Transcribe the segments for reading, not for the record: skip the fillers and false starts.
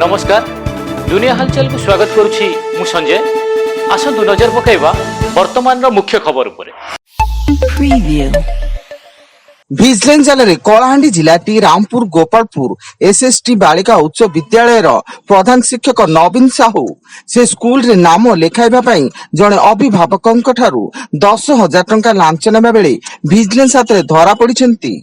नमस्कार दुनिया हलचल को स्वागत करुछि मु संजय। आसतु नजर पकाइबा वर्तमान मुख्य खबर उपरे। भिजिलेंस जाल कलाहांडी जिला टी रामपुर गोपालपुर एसएसटी बालिका उच्च विद्यालय प्रधान शिक्षक नवीन साहू से स्कूल रे नाम लेखाइबा पई जणे अभिभावकंक ठारू 10,000 टंका लांच नेबा बेले भिजिलेंस हाथ रे धरा पड़िछंती।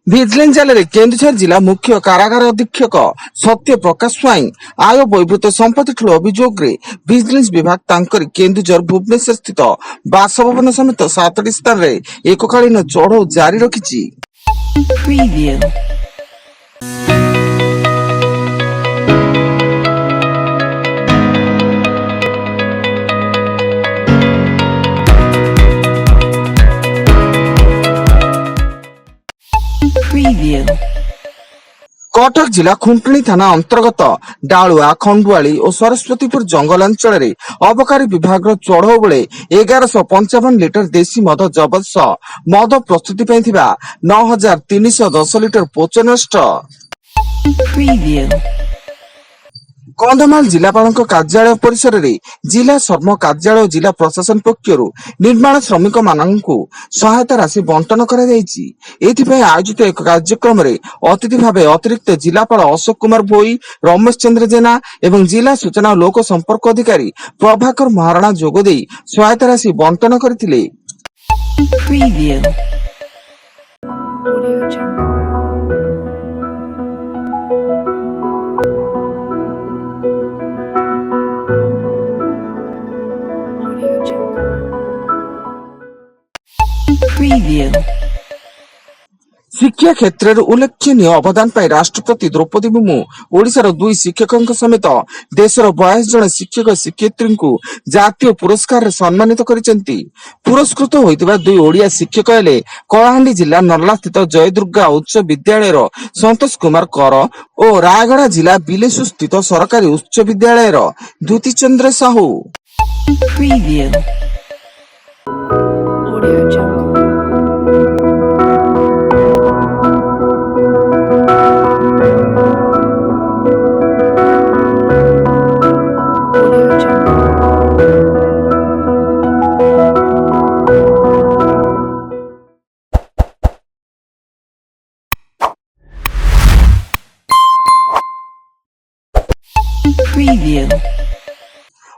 भिजिलेंस जाल केन्दुझर जिला मुख्य कारागार अधीक्षक सत्य प्रकाश स्वाई आय बहिर्भूत संपत्ति ठूल अभियोग रे भिजिलेंस विभाग तांकर केन्दुझर भुवनेश्वर स्थित बासभवन समेत 7टी स्थान रे एककालीन चढ़ऊ जारी रखिछि। कटक जिला खुंटणी थाना अंतर्गत डालुआ खंडुआली और सरस्वतीपुर जंगल अंचल अबकारी विभाग चढ़ऊ बेले 1155 लिटर देशी मद जबत सह मद प्रस्तुति 9,310 लिटर पोच नष्ट। कंधमाल जिलापाल कार्यालय परिसर में जिला श्रम कार्यालय और जिला प्रशासन पक्षर निर्माण श्रमिक मानू सहायता राशि बंटन कर आयोजित एक कार्यक्रम में अतिथि भाव अतिरिक्त जिलापाल अशोक कुमार भोई, रमेश चंद्र जेना एवं जिला सूचना और लोक संपर्क अधिकारी प्रभाकर महाराणा जोगदे सहायता राशि बंटन करथिले। शिक्षा क्षेत्र में उल्लेखनीय अवदान पाई राष्ट्रपति द्रौपदी मुर्मू ओडिशार 2 शिक्षकों समेत देशर 22 जन शिक्षक शिक्षयित्री को जातीय पुरस्कार सम्मानित करिसेंती। पुरस्कृत होइतिबा 2 ओडिया शिक्षक हेले कलाहांडी जिला नर्ला स्थित जयदुर्गा उच्च विद्यालय संतोष कुमार कर और रायगढ़ जिला बिलेसु स्थित सरकारी उच्च विद्यालय द्युति चंद्र साहू।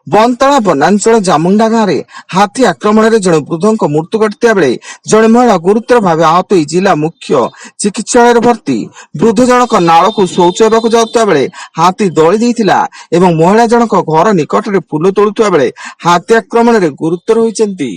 बंताला वनांचल जामुंडा गाँव में हाथी आक्रमण में जड़े वृद्ध मृत्यु घटता बेले जड़े महिला गुरुतर भाव आहत हो जिला मुख्य चिकित्सालय भर्ती। वृद्ध जनक नाल को शौच जाऊा बेले हाथी दली देइथिला एवं महिला जनक घर निकट में फूल तोड़ुवा बेले हाथी आक्रमण में गुरुतर होइछन्ती।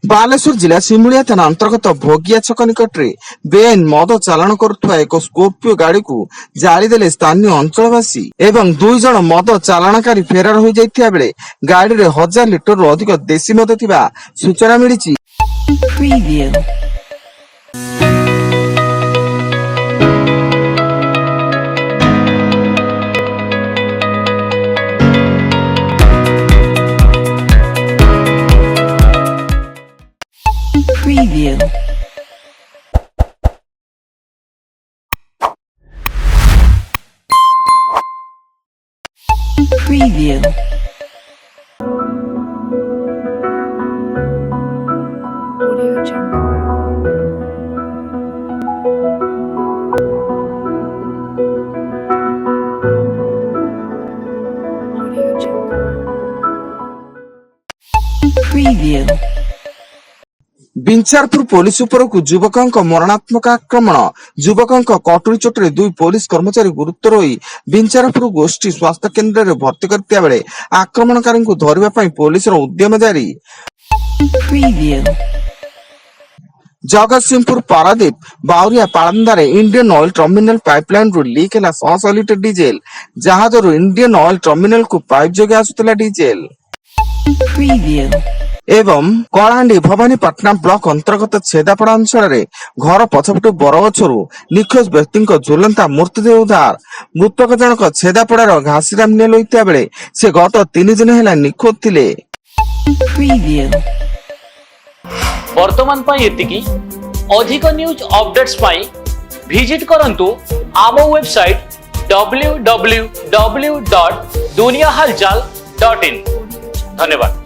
बालेश्वर जिला सिमुलिया थाना अंतर्गत भोगिया छक निकट में बेआईन मद चालाण करुवा एक स्कॉर्पियो गाड़ी को जालीदेले स्थानीय अंचलवासी एवं 2 जन मद चालाणकारी फेरार हो जाइथिया बेले गाड़ी रे 1000 लिटर अधिक देशी मद थिबा सूचना मिलिछि। बिंचारपुर पुलिस उपरकू युवकों मरणात्मक आक्रमण युवकों कटुरी चोटरे 2 पुलिस कर्मचारी गुरुतर होई बिंचारपुर गोष्ठी स्वास्थ्य केन्द्र में भर्ती करथिया बेले आक्रमणकारी को धरिबा पई पुलिस रो उद्यम जारी। जगतसिंहपुर पारादीप बाउरिया पाळंदारे इंडियन ऑयल टर्मिनल पाइपलाइन रू लीक है 100 लिटर डीजेल जहाज इंडियन ऑयल टर्मिनल को पाइप जोगे आसुतला डीजेल। एवं कलाहांडी भवानीपाटना ब्लॉक अंतर्गत छेदापड़ा अंचल में घर पछपटू बरगछरू निखोज व्यक्ति झुलंता मृतदेह उद्धार। मृतक जनक छेदापड़ार घासीराम नेल होता बेले से गत 3 दिन है निखोज थिले। वर्तमान पाई एतिकी अधिक न्यूज अपडेट्स पाई विजिट करंतु आम वेबसाइट www.duniyahalchal.in। धन्यवाद।